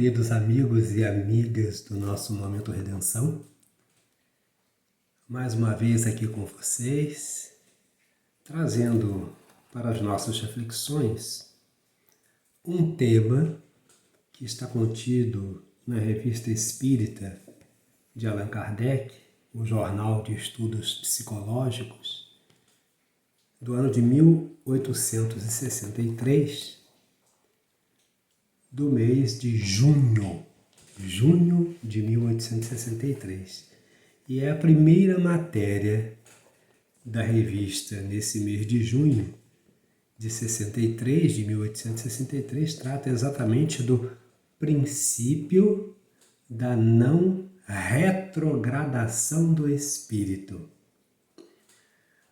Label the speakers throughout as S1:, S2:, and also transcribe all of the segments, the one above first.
S1: queridos amigos e amigas do nosso Momento Redenção. Mais uma vez aqui com vocês, trazendo para as nossas reflexões um tema que está contido na Revista Espírita de Allan Kardec, o Jornal de Estudos Psicológicos, do ano de 1863, do mês de junho de 1863. E é a primeira matéria da revista nesse mês de junho de 63, de 1863, trata exatamente do princípio da não retrogradação do espírito.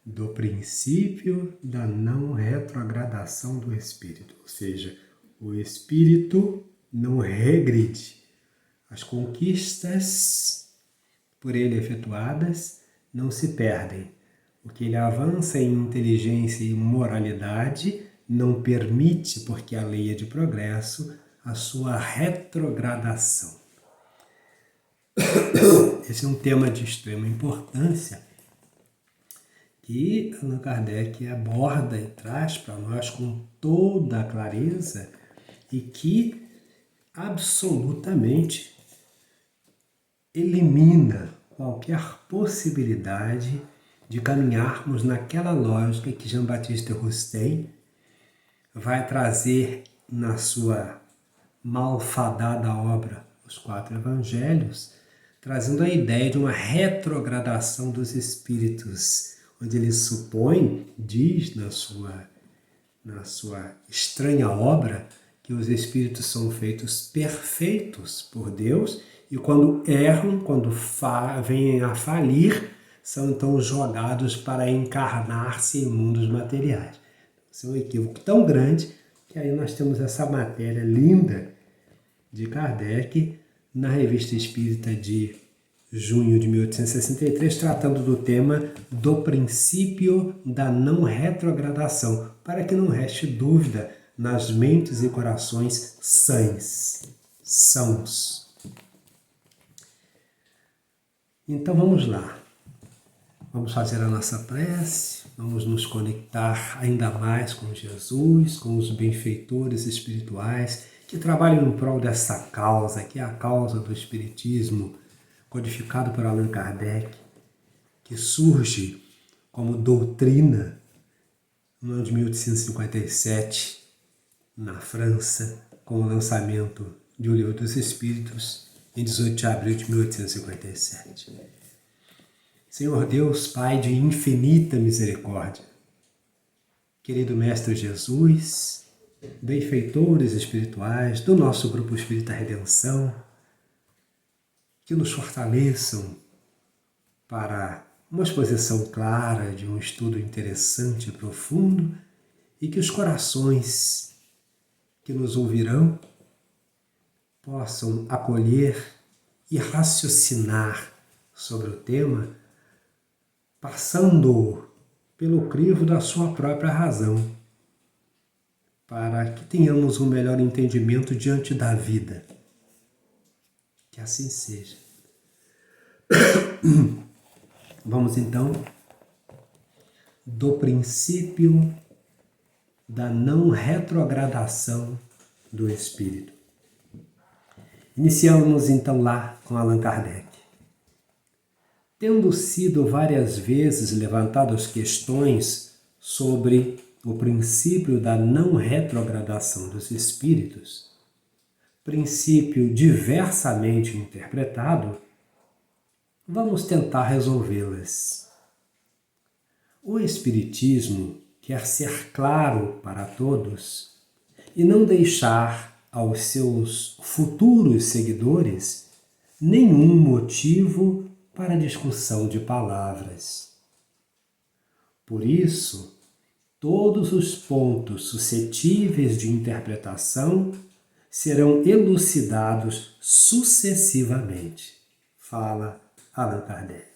S1: Do princípio da não retrogradação do espírito, ou seja, o espírito não regride. As conquistas por ele efetuadas não se perdem. O que ele avança em inteligência e moralidade não permite, porque a lei é de progresso, a sua retrogradação. Esse é um tema de extrema importância que Allan Kardec aborda e traz para nós com toda a clareza e que absolutamente elimina qualquer possibilidade de caminharmos naquela lógica que Jean-Baptiste Rousseau vai trazer na sua malfadada obra Os Quatro Evangelhos, trazendo a ideia de uma retrogradação dos espíritos, onde ele supõe, diz na sua estranha obra, que os espíritos são feitos perfeitos por Deus e quando erram, quando vêm a falir, são então jogados para encarnar-se em mundos materiais. Esse é um equívoco tão grande que aí nós temos essa matéria linda de Kardec na Revista Espírita de junho de 1863, tratando do tema do princípio da não retrogradação, para que não reste dúvida nas mentes e corações sãos. Então vamos lá. Vamos fazer a nossa prece, vamos nos conectar ainda mais com Jesus, com os benfeitores espirituais que trabalham em prol dessa causa, que é a causa do Espiritismo, codificado por Allan Kardec, que surge como doutrina no ano de 1857, na França, com o lançamento de O Livro dos Espíritos, em 18 de abril de 1857. Senhor Deus, Pai de infinita misericórdia, querido Mestre Jesus, benfeitores espirituais do nosso Grupo Espírita Redenção, que nos fortaleçam para uma exposição clara de um estudo interessante e profundo e que os corações que nos ouvirão possam acolher e raciocinar sobre o tema, passando pelo crivo da sua própria razão, para que tenhamos um melhor entendimento diante da vida. Que assim seja. Vamos então do princípio da não retrogradação do espírito. Iniciamos então lá com Allan Kardec. Tendo sido várias vezes levantadas questões sobre o princípio da não retrogradação dos espíritos, princípio diversamente interpretado, vamos tentar resolvê-las. O Espiritismo quer ser claro para todos e não deixar aos seus futuros seguidores nenhum motivo para discussão de palavras. Por isso, todos os pontos suscetíveis de interpretação serão elucidados sucessivamente, fala Allan Kardec.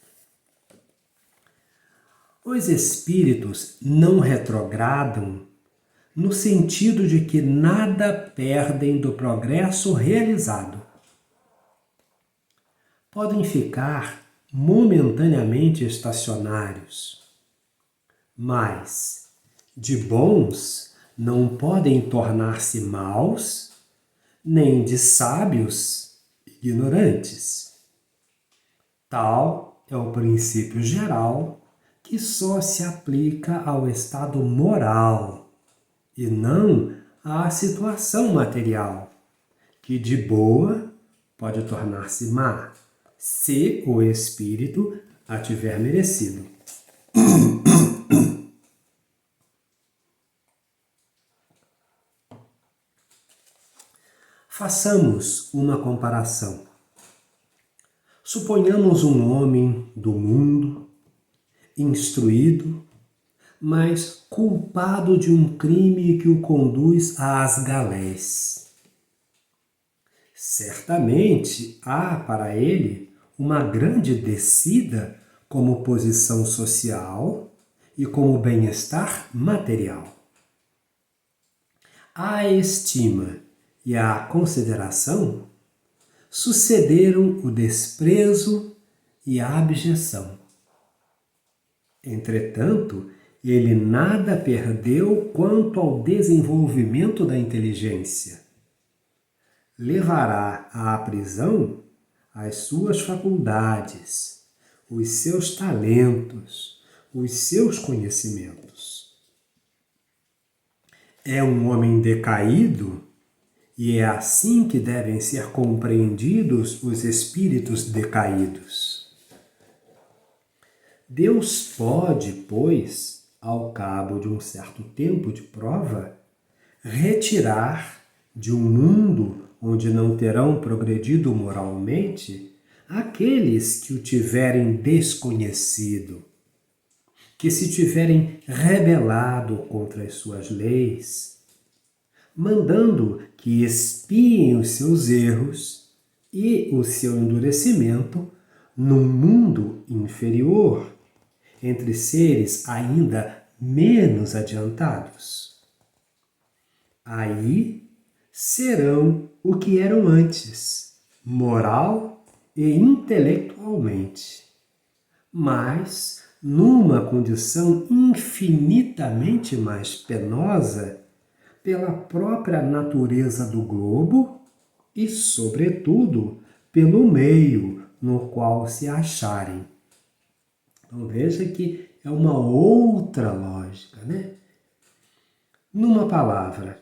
S1: Os espíritos não retrogradam no sentido de que nada perdem do progresso realizado. Podem ficar momentaneamente estacionários, mas de bons não podem tornar-se maus, nem de sábios ignorantes. Tal é o princípio geral que só se aplica ao estado moral e não à situação material, que de boa pode tornar-se má, se o espírito a tiver merecido. Façamos uma comparação. Suponhamos um homem do mundo, instruído, mas culpado de um crime que o conduz às galés. Certamente há para ele uma grande descida como posição social e como bem-estar material. A estima e a consideração sucederam o desprezo e a abjeção. Entretanto, ele nada perdeu quanto ao desenvolvimento da inteligência. Levará à prisão as suas faculdades, os seus talentos, os seus conhecimentos. É um homem decaído e é assim que devem ser compreendidos os espíritos decaídos. Deus pode, pois, ao cabo de um certo tempo de prova, retirar de um mundo onde não terão progredido moralmente aqueles que o tiverem desconhecido, que se tiverem rebelado contra as suas leis, mandando que expiem os seus erros e o seu endurecimento num mundo inferior, entre seres ainda menos adiantados. Aí serão o que eram antes, moral e intelectualmente, mas numa condição infinitamente mais penosa pela própria natureza do globo e, sobretudo, pelo meio no qual se acharem. Então veja que é uma outra lógica, né? Numa palavra,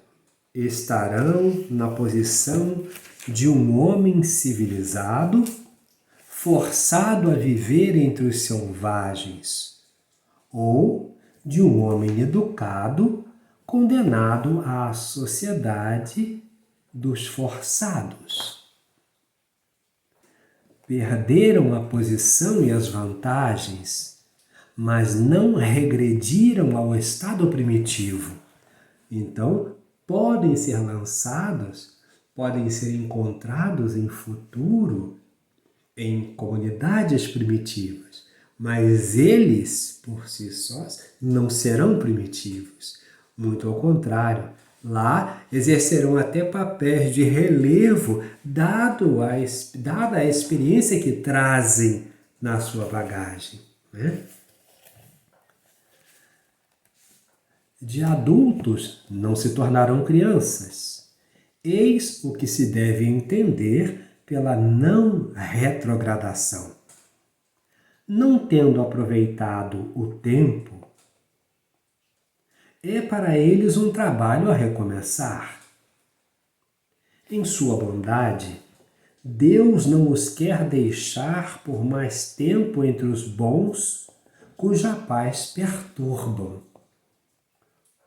S1: estarão na posição de um homem civilizado, forçado a viver entre os selvagens, ou de um homem educado, condenado à sociedade dos forçados. Perderam a posição e as vantagens, mas não regrediram ao estado primitivo. Então, podem ser lançados, podem ser encontrados em futuro em comunidades primitivas, mas eles, por si sós, não serão primitivos. Muito ao contrário, lá exercerão até papéis de relevo, dada a experiência que trazem na sua bagagem, né? De adultos não se tornarão crianças. Eis o que se deve entender pela não retrogradação. Não tendo aproveitado o tempo, é para eles um trabalho a recomeçar. Em sua bondade, Deus não os quer deixar por mais tempo entre os bons, cuja paz perturbam.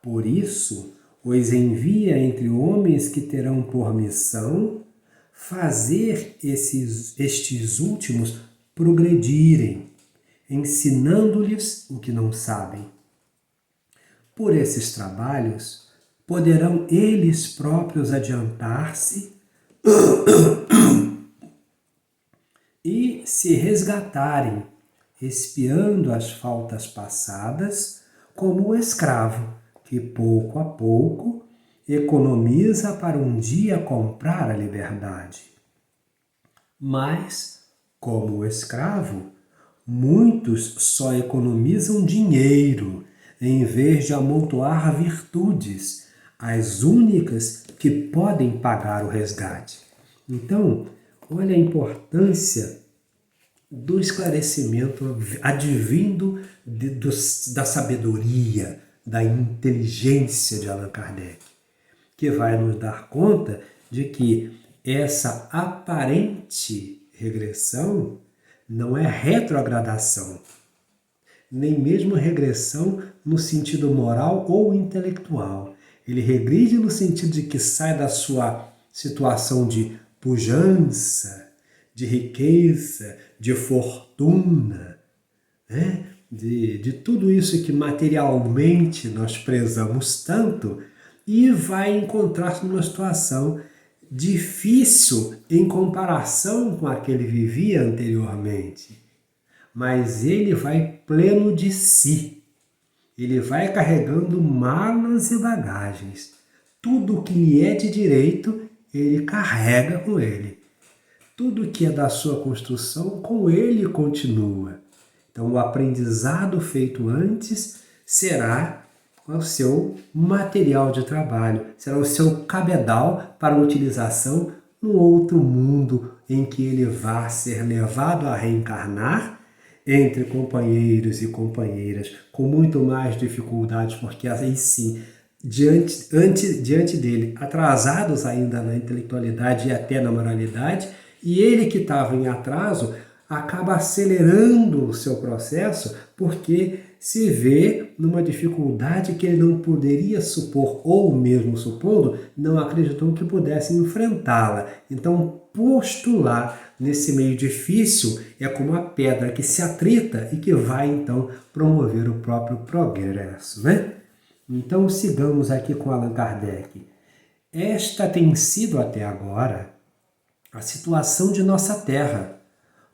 S1: Por isso, os envia entre homens que terão por missão fazer estes últimos progredirem, ensinando-lhes o que não sabem. Por esses trabalhos, poderão eles próprios adiantar-se e se resgatarem, expiando as faltas passadas, como o escravo que pouco a pouco economiza para um dia comprar a liberdade. Mas, como o escravo, muitos só economizam dinheiro em vez de amontoar virtudes, as únicas que podem pagar o resgate. Então, olha a importância do esclarecimento advindo da sabedoria, da inteligência de Allan Kardec, que vai nos dar conta de que essa aparente regressão não é retrogradação, nem mesmo regressão no sentido moral ou intelectual. Ele regride no sentido de que sai da sua situação de pujança, de riqueza, de fortuna, né? de tudo isso que materialmente nós prezamos tanto, e vai encontrar-se numa situação difícil em comparação com a que ele vivia anteriormente. Mas ele vai pleno de si. Ele vai carregando malas e bagagens. Tudo que lhe é de direito, ele carrega com ele. Tudo que é da sua construção, com ele continua. Então, o aprendizado feito antes será o seu material de trabalho, será o seu cabedal para utilização no outro mundo em que ele vai ser levado a reencarnar entre companheiros e companheiras, com muito mais dificuldades, porque aí sim, diante dele, atrasados ainda na intelectualidade e até na moralidade, e ele que estava em atraso, acaba acelerando o seu processo, porque se vê numa dificuldade que ele não poderia supor, ou mesmo supondo, não acreditou que pudesse enfrentá-la. Então, postular nesse meio difícil é como a pedra que se atrita e que vai, então, promover o próprio progresso, né? Então, sigamos aqui com Allan Kardec. Esta tem sido até agora a situação de nossa Terra,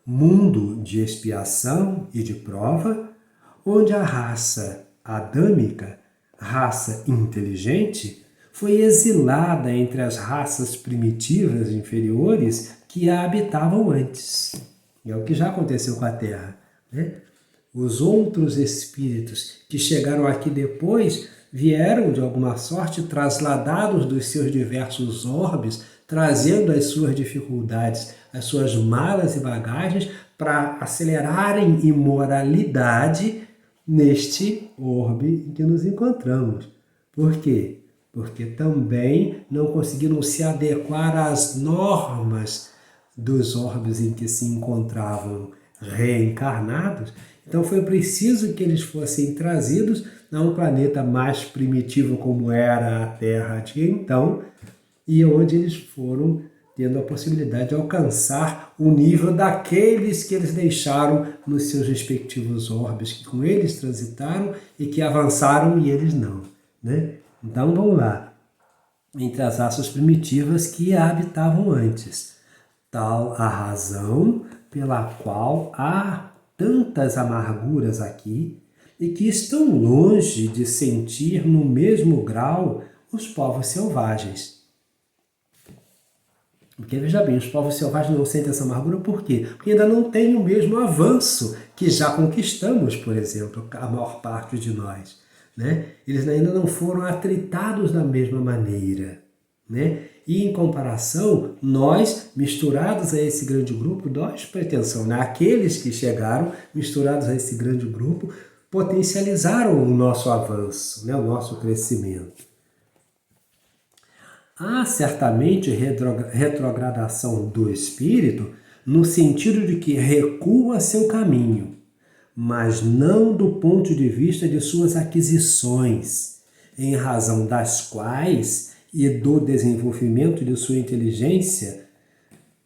S1: mundo de expiação e de prova, onde a raça adâmica, raça inteligente, foi exilada entre as raças primitivas inferiores que a habitavam antes. É o que já aconteceu com a Terra, né? Os outros espíritos que chegaram aqui depois vieram, de alguma sorte, trasladados dos seus diversos orbes, trazendo as suas dificuldades, as suas malas e bagagens para acelerarem imoralidade neste orbe em que nos encontramos. Por quê? Porque também não conseguiram se adequar às normas dos orbes em que se encontravam reencarnados. Então foi preciso que eles fossem trazidos a um planeta mais primitivo como era a Terra de então, e onde eles foram tendo a possibilidade de alcançar o nível daqueles que eles deixaram nos seus respectivos orbes, que com eles transitaram e que avançaram e eles não, né? Então vamos lá, entre as raças primitivas que a habitavam antes, tal a razão pela qual há tantas amarguras aqui e que estão longe de sentir no mesmo grau os povos selvagens. Porque, veja bem, os povos selvagens não sentem essa amargura por quê? Porque ainda não tem o mesmo avanço que já conquistamos, por exemplo, a maior parte de nós, né? Eles ainda não foram atritados da mesma maneira, né? E, em comparação, nós, misturados a esse grande grupo, nós, pretensão, né? Aqueles que chegaram, misturados a esse grande grupo, potencializaram o nosso avanço, né? O nosso crescimento. Há certamente retrogradação do espírito no sentido de que recua seu caminho, mas não do ponto de vista de suas aquisições, em razão das quais e do desenvolvimento de sua inteligência,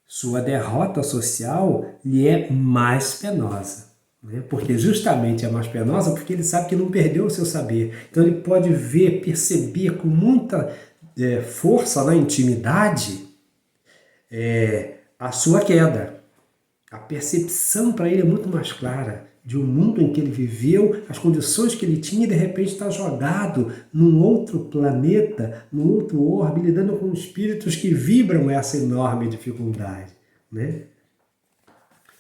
S1: sua derrota social lhe é mais penosa. Porque justamente é mais penosa porque ele sabe que não perdeu o seu saber. Então ele pode ver, perceber com muita força na intimidade a sua queda. A percepção para ele é muito mais clara. de um mundo em que ele viveu, as condições que ele tinha, e de repente está jogado num outro planeta, num outro orbe, lidando com espíritos que vibram essa enorme dificuldade, né?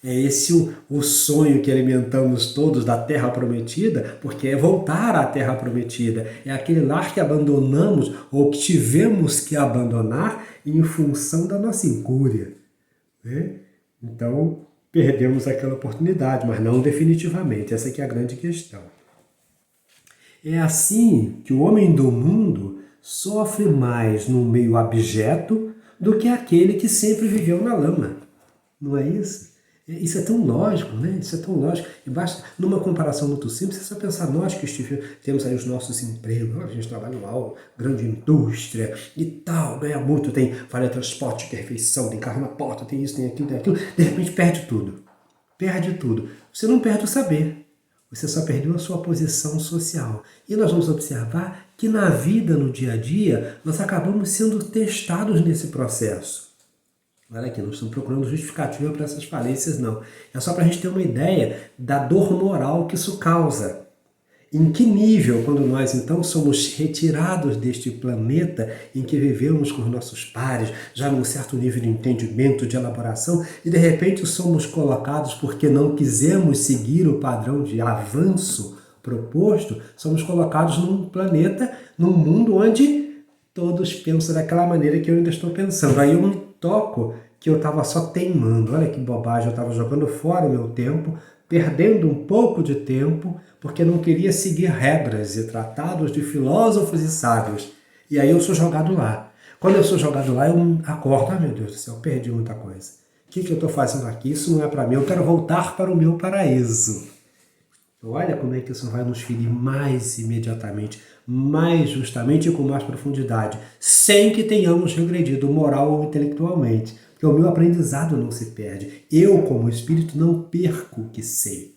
S1: É esse o sonho que alimentamos todos da Terra Prometida, porque é voltar à Terra Prometida. É aquele lar que abandonamos ou que tivemos que abandonar em função da nossa incúria, né? Então, perdemos aquela oportunidade, mas não definitivamente. Essa aqui é a grande questão. É assim que o homem do mundo sofre mais no meio abjeto do que aquele que sempre viveu na lama. Não é isso? Isso é tão lógico, né? Isso é tão lógico. E basta, numa comparação muito simples, é só pensar nós que temos aí os nossos empregos, a gente trabalha numa grande indústria e tal, ganha muito, tem vale transporte de refeição, tem carro na porta, tem isso, tem aquilo, de repente perde tudo. Perde tudo. Você não perde o saber, você só perdeu a sua posição social. E nós vamos observar que na vida, no dia a dia, nós acabamos sendo testados nesse processo. Olha aqui, não estamos procurando justificativa para essas falências, não. É só para a gente ter uma ideia da dor moral que isso causa. Em que nível, quando nós então somos retirados deste planeta em que vivemos com os nossos pares, já num certo nível de entendimento, de elaboração, e de repente somos colocados porque não quisemos seguir o padrão de avanço proposto, somos colocados num planeta, num mundo onde todos pensam daquela maneira que eu ainda estou pensando. Aí eu me toco que eu estava só teimando. Olha que bobagem, eu estava jogando fora o meu tempo, perdendo um pouco de tempo, porque não queria seguir regras e tratados de filósofos e sábios. E aí eu sou jogado lá. Quando eu sou jogado lá, eu acordo, meu Deus do céu, perdi muita coisa. O que eu estou fazendo aqui? Isso não é para mim, eu quero voltar para o meu paraíso. Olha como é que isso vai nos ferir mais imediatamente, mais justamente e com mais profundidade, sem que tenhamos regredido moral ou intelectualmente. Porque o meu aprendizado não se perde. Eu, como espírito, não perco o que sei.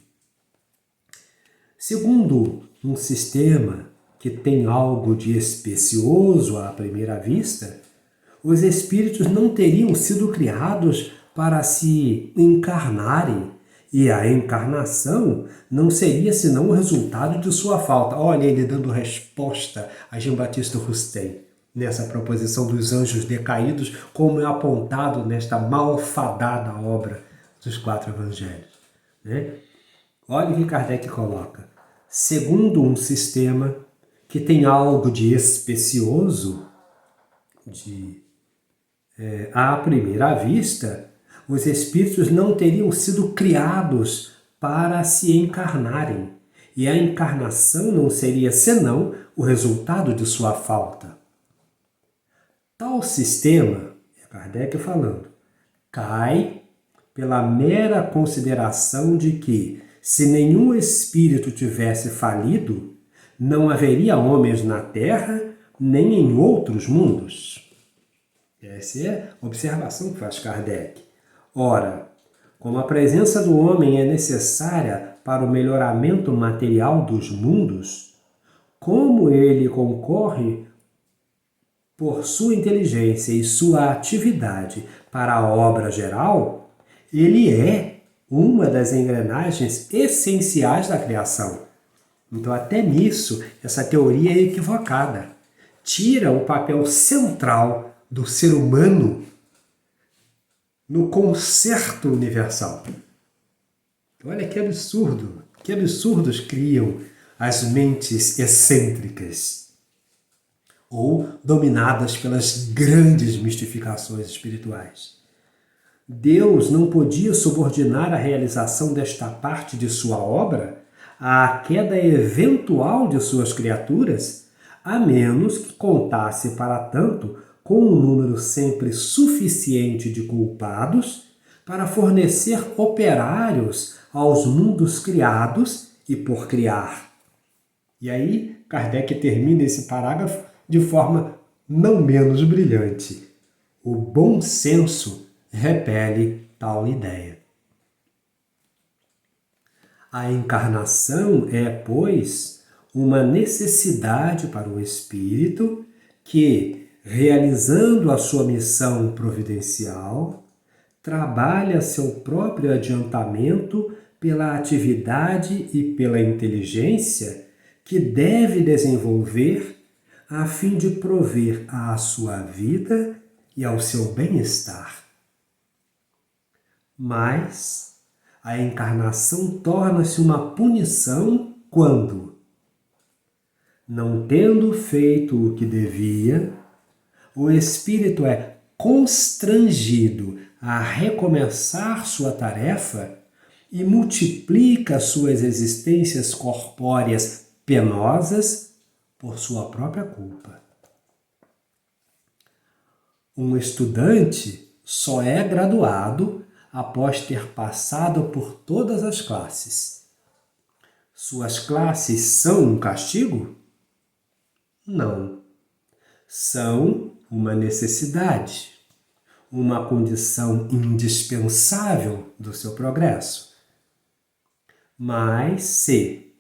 S1: Segundo um sistema que tem algo de especioso à primeira vista, os espíritos não teriam sido criados para se encarnarem, e a encarnação não seria senão o resultado de sua falta. Olha ele dando resposta a Jean-Baptiste Rustin nessa proposição dos anjos decaídos, como é apontado nesta malfadada obra dos 4 evangelhos, né? Olha o que Kardec coloca. Segundo um sistema que tem algo de especioso, à primeira vista, os espíritos não teriam sido criados para se encarnarem. E a encarnação não seria senão o resultado de sua falta. Tal sistema, é Kardec falando, cai pela mera consideração de que, se nenhum espírito tivesse falido, não haveria homens na Terra nem em outros mundos. Essa é a observação que faz Kardec. Ora, como a presença do homem é necessária para o melhoramento material dos mundos, como ele concorre por sua inteligência e sua atividade para a obra geral, ele é uma das engrenagens essenciais da criação. Então, até nisso, essa teoria é equivocada. Tira o papel central do ser humano no concerto universal. Olha que absurdo, que absurdos criam as mentes excêntricas ou dominadas pelas grandes mistificações espirituais. Deus não podia subordinar a realização desta parte de sua obra à queda eventual de suas criaturas, a menos que contasse para tanto com um número sempre suficiente de culpados para fornecer operários aos mundos criados e por criar. E aí, Kardec termina esse parágrafo de forma não menos brilhante. O bom senso repele tal ideia. A encarnação é, pois, uma necessidade para o espírito que, realizando a sua missão providencial, trabalha seu próprio adiantamento pela atividade e pela inteligência que deve desenvolver a fim de prover à sua vida e ao seu bem-estar. Mas a encarnação torna-se uma punição quando, não tendo feito o que devia, o espírito é constrangido a recomeçar sua tarefa e multiplica suas existências corpóreas penosas por sua própria culpa. Um estudante só é graduado após ter passado por todas as classes. Suas classes são um castigo? Não. São uma necessidade, uma condição indispensável do seu progresso. Mas se,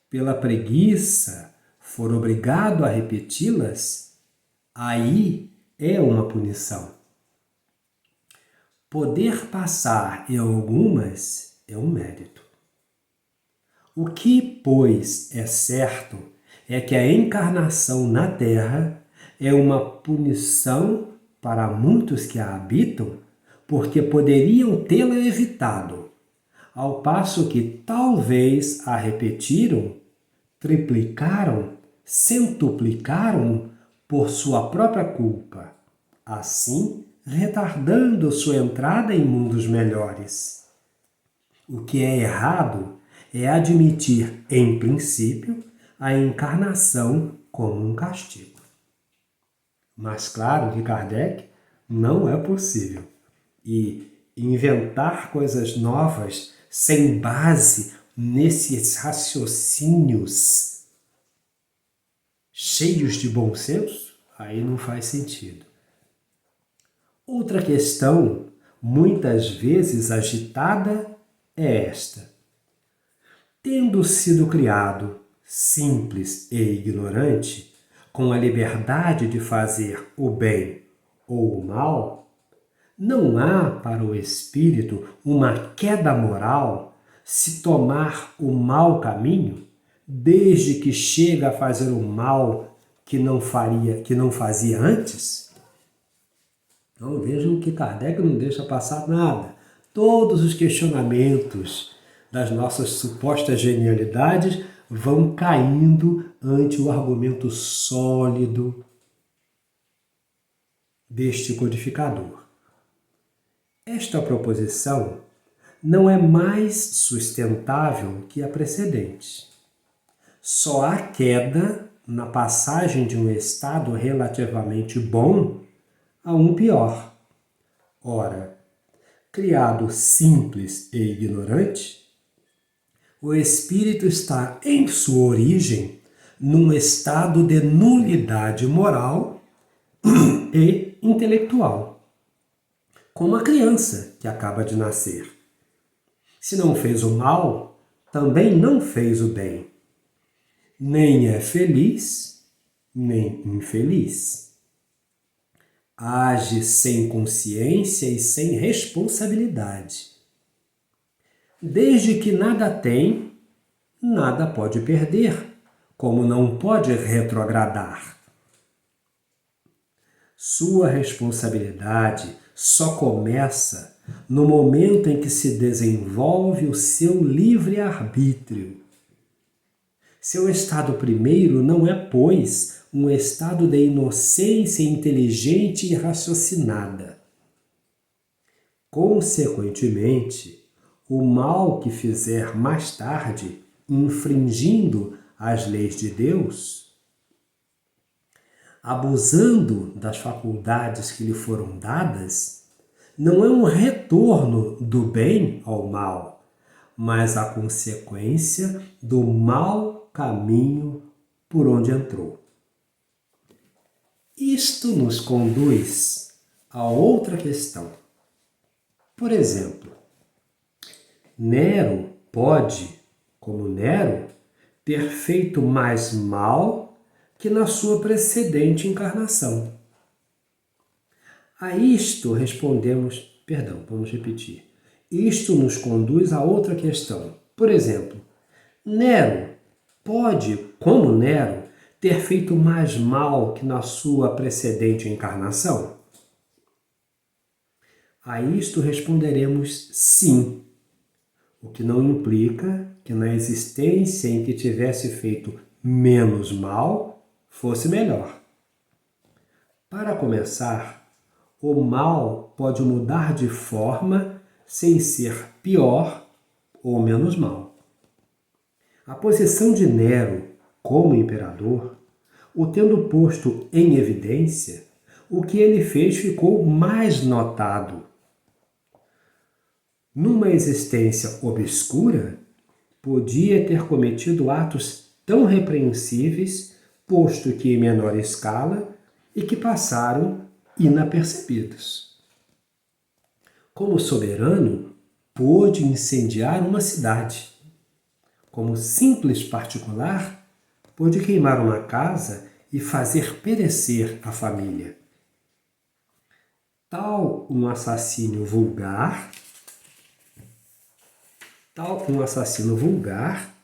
S1: pela preguiça, for obrigado a repeti-las, aí é uma punição. Poder passar em algumas é um mérito. O que, pois, é certo é que a encarnação na Terra é uma punição para muitos que a habitam, porque poderiam tê-la evitado, ao passo que talvez a repetiram, triplicaram, centuplicaram por sua própria culpa, assim retardando sua entrada em mundos melhores. O que é errado é admitir, em princípio, a encarnação como um castigo. Mas claro que Kardec não é possível. E inventar coisas novas sem base nesses raciocínios cheios de bom senso, aí não faz sentido. Outra questão, muitas vezes agitada, é esta. Tendo sido criado simples e ignorante, com a liberdade de fazer o bem ou o mal, não há para o espírito uma queda moral se tomar o mau caminho, desde que chega a fazer o mal que não fazia antes? Então vejam que Kardec não deixa passar nada. Todos os questionamentos das nossas supostas genialidades vão caindo ante o argumento sólido deste codificador. Esta proposição não é mais sustentável que a precedente. Só há queda na passagem de um estado relativamente bom a um pior. Ora, criado simples e ignorante, o espírito está em sua origem num estado de nulidade moral e intelectual, como a criança que acaba de nascer. Se não fez o mal, também não fez o bem. Nem é feliz, nem infeliz. Age sem consciência e sem responsabilidade. Desde que nada tem, nada pode perder, como não pode retrogradar. Sua responsabilidade só começa no momento em que se desenvolve o seu livre-arbítrio. Seu estado primeiro não é, pois, um estado de inocência inteligente e raciocinada. Consequentemente, o mal que fizer mais tarde, infringindo as leis de Deus, abusando das faculdades que lhe foram dadas, não é um retorno do bem ao mal, mas a consequência do mau caminho por onde entrou. Isto nos conduz a outra questão. Por exemplo, Nero pode, como Nero, ter feito mais mal que na sua precedente encarnação. A isto respondemos, vamos repetir. Isto nos conduz a outra questão. Por exemplo, Nero pode, como Nero, ter feito mais mal que na sua precedente encarnação? A isto responderemos sim, o que não implica que na existência em que tivesse feito menos mal fosse melhor. Para começar, o mal pode mudar de forma sem ser pior ou menos mal. A posição de Nero como imperador, o tendo posto em evidência, o que ele fez ficou mais notado. Numa existência obscura, podia ter cometido atos tão repreensíveis, posto que em menor escala, e que passaram inapercebidos. Como soberano, pôde incendiar uma cidade. Como simples particular, pôde queimar uma casa e fazer perecer a família. Tal um assassino vulgar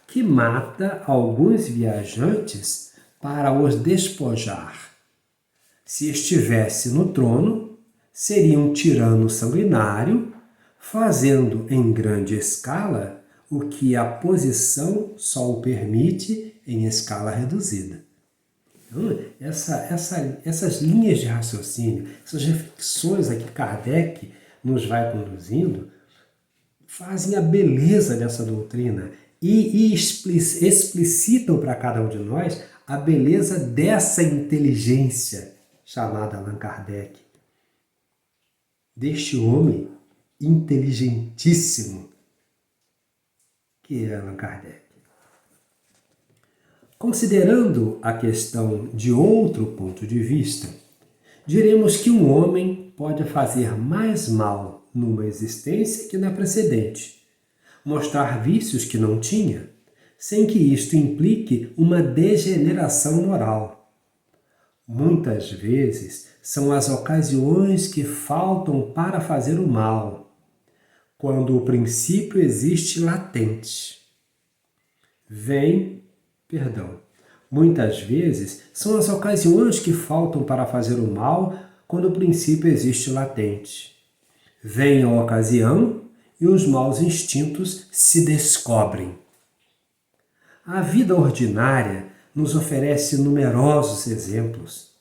S1: que mata alguns viajantes para os despojar. Se estivesse no trono, seria um tirano sanguinário, fazendo em grande escala o que a posição só o permite em escala reduzida. Então, essas linhas de raciocínio, essas reflexões a que Kardec nos vai conduzindo, fazem a beleza dessa doutrina e explicitam para cada um de nós a beleza dessa inteligência chamada Allan Kardec, deste homem inteligentíssimo que é Allan Kardec. Considerando a questão de outro ponto de vista, diremos que um homem pode fazer mais mal numa existência que na precedente, mostrar vícios que não tinha, sem que isto implique uma degeneração moral. Muitas vezes são as ocasiões que faltam para fazer o mal, quando o princípio existe latente. Muitas vezes são as ocasiões que faltam para fazer o mal, quando o princípio existe latente. Vem a ocasião e os maus instintos se descobrem. A vida ordinária nos oferece numerosos exemplos.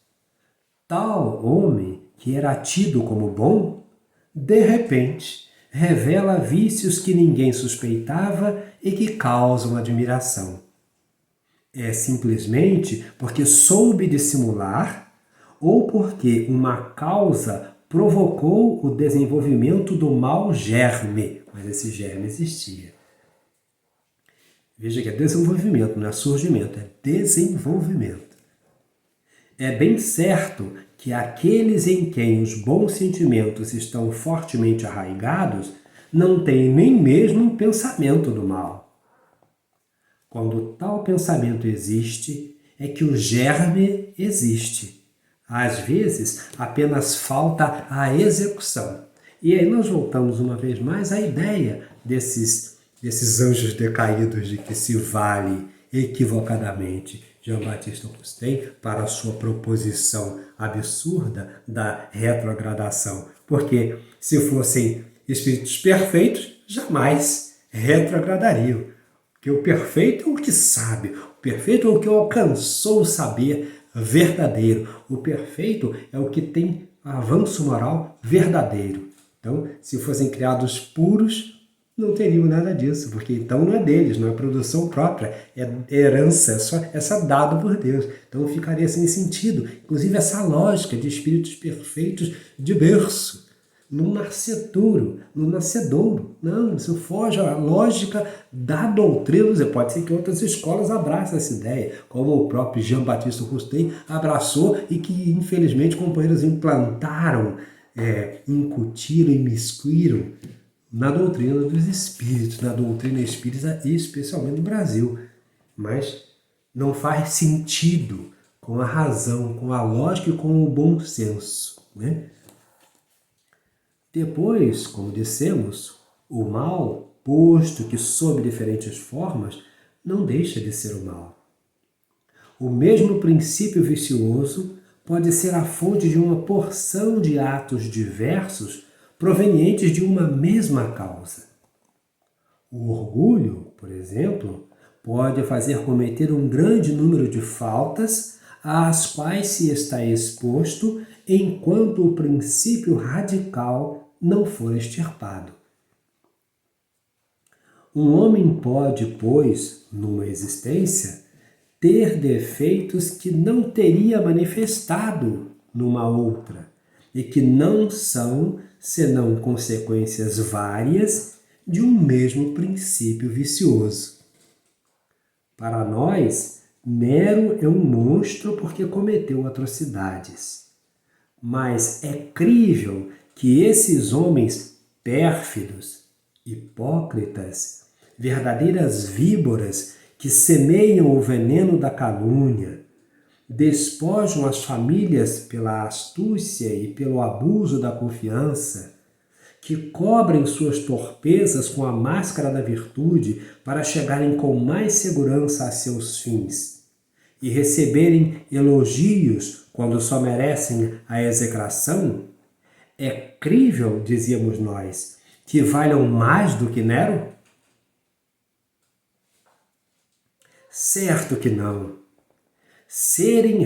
S1: Tal homem, que era tido como bom, de repente revela vícios que ninguém suspeitava e que causam admiração. É simplesmente porque soube dissimular ou porque uma causa provocou o desenvolvimento do mau germe, mas esse germe existia. Veja que é desenvolvimento, não é surgimento, é desenvolvimento. É bem certo que aqueles em quem os bons sentimentos estão fortemente arraigados não têm nem mesmo um pensamento do mal. Quando tal pensamento existe, é que o germe existe. Às vezes, apenas falta a execução. E aí nós voltamos uma vez mais à ideia desses anjos decaídos de que se vale equivocadamente Jean Baptiste Cousteau para a sua proposição absurda da retrogradação. Porque se fossem espíritos perfeitos, jamais retrogradariam. Porque o perfeito é o que sabe, o perfeito é o que alcançou o saber verdadeiro, o perfeito é o que tem avanço moral verdadeiro. Então, se fossem criados puros, não teriam nada disso, porque então não é deles, não é produção própria, é herança, essa dada por Deus. Então ficaria sem sentido, inclusive essa lógica de espíritos perfeitos de berço, no nascedouro. Não, isso foge à lógica da doutrina. Pode ser que outras escolas abracem essa ideia, como o próprio Jean Baptiste Cousteau abraçou e que, infelizmente, companheiros implantaram, incutiram, imiscuíram na doutrina dos espíritos, na doutrina espírita, especialmente no Brasil. Mas não faz sentido com a razão, com a lógica e com o bom senso, né? Depois, como dissemos, o mal, posto que sob diferentes formas, não deixa de ser o mal. O mesmo princípio vicioso pode ser a fonte de uma porção de atos diversos provenientes de uma mesma causa. O orgulho, por exemplo, pode fazer cometer um grande número de faltas às quais se está exposto enquanto o princípio radical não for extirpado. Um homem pode, pois, numa existência, ter defeitos que não teria manifestado numa outra e que não são senão consequências várias de um mesmo princípio vicioso. Para nós, Nero é um monstro porque cometeu atrocidades. Mas é crível que esses homens pérfidos, hipócritas, verdadeiras víboras que semeiam o veneno da calúnia, despojam as famílias pela astúcia e pelo abuso da confiança, que cobrem suas torpezas com a máscara da virtude para chegarem com mais segurança a seus fins e receberem elogios quando só merecem a execração, é crível, dizíamos nós, que valham mais do que Nero? Certo que não. Serem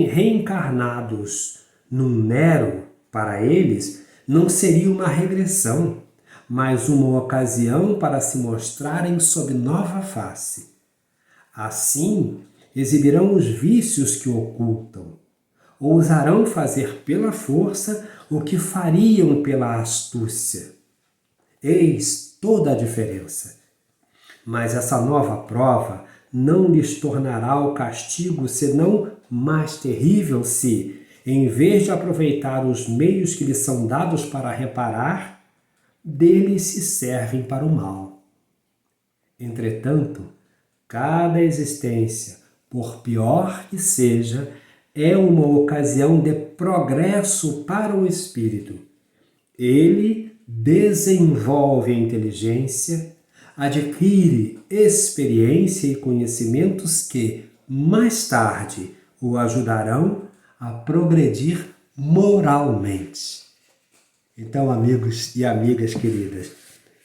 S1: reencarnados num Nero, para eles, não seria uma regressão, mas uma ocasião para se mostrarem sob nova face. Assim, exibirão os vícios que ocultam, ousarão fazer pela força o que fariam pela astúcia. Eis toda a diferença. Mas essa nova prova não lhes tornará o castigo senão mais terrível se, em vez de aproveitar os meios que lhes são dados para reparar, deles se servem para o mal. Entretanto, cada existência, por pior que seja, é uma ocasião de progresso para o espírito. Ele desenvolve a inteligência, adquire experiência e conhecimentos que, mais tarde, o ajudarão a progredir moralmente. Então, amigos e amigas queridas,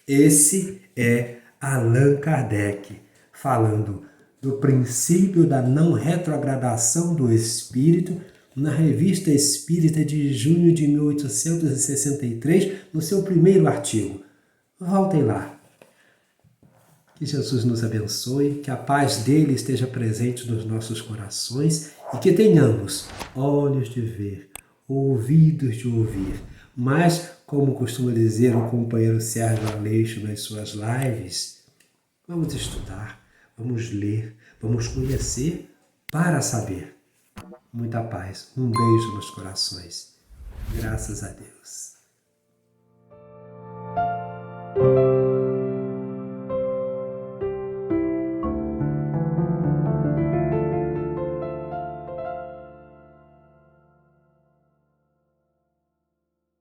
S1: esse é Allan Kardec, falando do princípio da não retrogradação do espírito na Revista Espírita de junho de 1863, no seu primeiro artigo. Voltem lá. Que Jesus nos abençoe, que a paz dele esteja presente nos nossos corações e que tenhamos olhos de ver, ouvidos de ouvir. Mas, como costuma dizer o companheiro Sérgio Aleixo nas suas lives, vamos estudar, vamos ler, vamos conhecer para saber. Muita paz, um beijo nos corações. Graças a Deus.